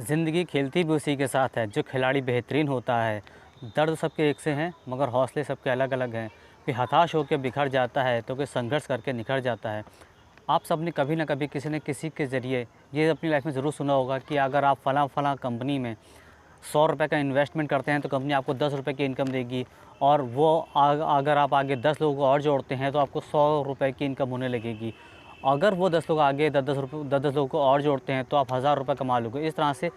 ज़िंदगी खेलती भी उसी के साथ है। जो खिलाड़ी बेहतरीन होता है, दर्द सबके एक से हैं मगर हौसले सबके अलग अलग हैं। कोई हताश होकर बिखर जाता है तो कोई संघर्ष करके निखर जाता है। आप सब ने कभी ना कभी किसी न किसी के ज़रिए ये अपनी लाइफ में ज़रूर सुना होगा कि अगर आप फ़लाँ कंपनी में 100 रुपये का इन्वेस्टमेंट करते हैं तो कंपनी आपको 10 रुपये की इनकम देगी, और वो अगर आप आगे 10 लोगों को और जोड़ते हैं तो आपको 100 रुपये की इनकम होने लगेगी। अगर वो 10 लोग आगे 10 लोगों को और जोड़ते हैं तो आप 1000 रुपये कमा लोगे। इस तरह से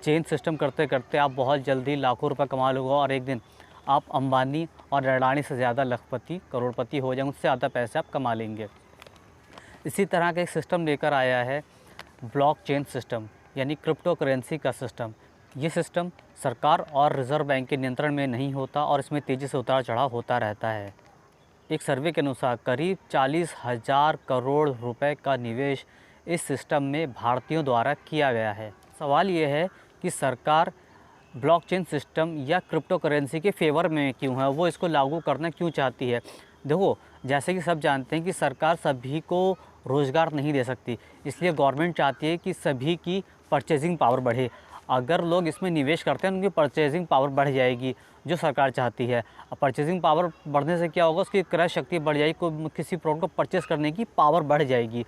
चेन सिस्टम करते करते आप बहुत जल्दी लाखों रुपये कमा लोगे और एक दिन आप अंबानी और अडानी से ज़्यादा लखपति करोड़पति हो जाएंगे, उससे ज़्यादा पैसे आप कमा लेंगे। इसी तरह का एक सिस्टम लेकर आया है ब्लॉकचेन सिस्टम, यानी क्रिप्टो करेंसी का सिस्टम। ये सिस्टम सरकार और रिज़र्व बैंक के नियंत्रण में नहीं होता और इसमें तेज़ी से उतार चढ़ाव होता रहता है। एक सर्वे के अनुसार करीब 40,000 करोड़ रुपए का निवेश इस सिस्टम में भारतीयों द्वारा किया गया है। सवाल ये है कि सरकार ब्लॉकचेन सिस्टम या क्रिप्टो करेंसी के फेवर में क्यों है, वो इसको लागू करना क्यों चाहती है। देखो, जैसे कि सब जानते हैं कि सरकार सभी को रोज़गार नहीं दे सकती, इसलिए गवर्नमेंट चाहती है कि सभी की परचेजिंग पावर बढ़े। अगर लोग इसमें निवेश करते हैं उनकी परचेजिंग पावर बढ़ जाएगी, जो सरकार चाहती है। अब परचेजिंग पावर बढ़ने से क्या होगा, उसकी क्रय शक्ति बढ़ जाएगी, किसी प्रोडक्ट को परचेज़ करने की पावर बढ़ जाएगी।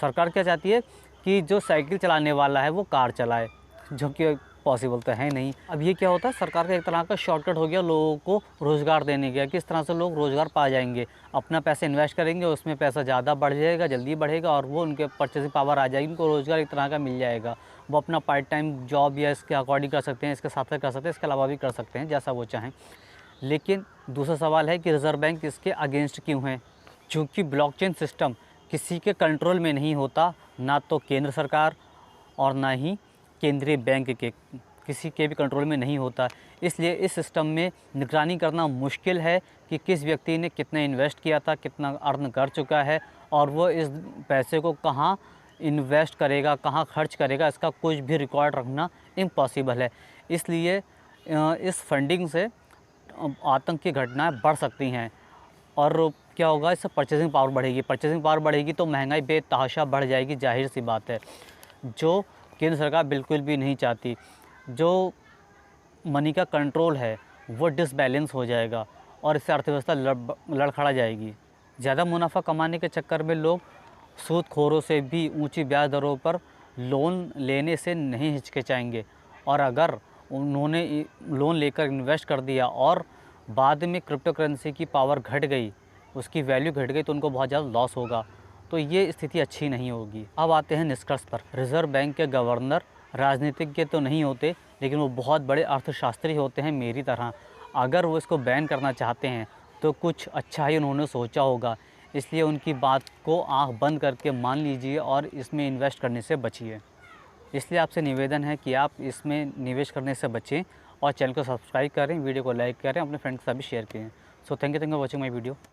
सरकार क्या चाहती है कि जो साइकिल चलाने वाला है वो कार चलाए, जो कि पॉसिबल तो है नहीं। अब ये क्या होता है, सरकार का एक तरह का शॉर्टकट हो गया लोगों को रोज़गार देने का। किस तरह से लोग रोज़गार पा जाएंगे, अपना पैसा इन्वेस्ट करेंगे, उसमें पैसा ज़्यादा बढ़ जाएगा, जल्दी बढ़ेगा और वो उनके परचेसिंग पावर आ जाएगी, उनको रोज़गार एक तरह का मिल जाएगा। वो अपना पार्ट टाइम जॉब या इसके अकॉर्डिंग कर सकते हैं, इसके साथ साथ कर सकते हैं, इसके अलावा भी कर सकते हैं, जैसा वो चाहें। लेकिन दूसरा सवाल है कि रिज़र्व बैंक इसके अगेंस्ट क्यों है। चूँकि ब्लॉकचेन सिस्टम किसी के कंट्रोल में नहीं होता, ना तो केंद्र सरकार और ना ही केंद्रीय बैंक के किसी के भी कंट्रोल में नहीं होता। इसलिए इस सिस्टम में निगरानी करना मुश्किल है कि किस व्यक्ति ने कितना इन्वेस्ट किया था, कितना अर्न कर चुका है और वो इस पैसे को कहाँ इन्वेस्ट करेगा, कहाँ खर्च करेगा, इसका कुछ भी रिकॉर्ड रखना इम्पॉसिबल है। इसलिए इस फंडिंग से आतंक की घटनाएं बढ़ सकती हैं और क्या होगा, इससे परचेजिंग पावर बढ़ेगी। परचेजिंग पावर बढ़ेगी तो महंगाई बेतहाशा बढ़ जाएगी, जाहिर सी बात है, जो केंद्र सरकार बिल्कुल भी नहीं चाहती। जो मनी का कंट्रोल है वो डिसबैलेंस हो जाएगा और इससे अर्थव्यवस्था लड़खड़ा जाएगी। ज़्यादा मुनाफा कमाने के चक्कर में लोग सूदखोरों से भी ऊंची ब्याज दरों पर लोन लेने से नहीं हिचकिचाएंगे, और अगर उन्होंने लोन लेकर इन्वेस्ट कर दिया और बाद में क्रिप्टो करेंसी की पावर घट गई, उसकी वैल्यू घट गई, तो उनको बहुत ज़्यादा लॉस होगा। तो ये स्थिति अच्छी नहीं होगी। अब आते हैं निष्कर्ष पर। रिज़र्व बैंक के गवर्नर राजनीतिज्ञ तो नहीं होते, लेकिन वो बहुत बड़े अर्थशास्त्री होते हैं मेरी तरह। अगर वो इसको बैन करना चाहते हैं तो कुछ अच्छा ही उन्होंने सोचा होगा, इसलिए उनकी बात को आंख बंद करके मान लीजिए और इसमें इन्वेस्ट करने से बचिए। इसलिए आपसे निवेदन है कि आप इसमें निवेश करने से बचें और चैनल को सब्सक्राइब करें, वीडियो को लाइक करें, अपने फ्रेंड्स के साथ भी शेयर करें। So thank you for watching my video.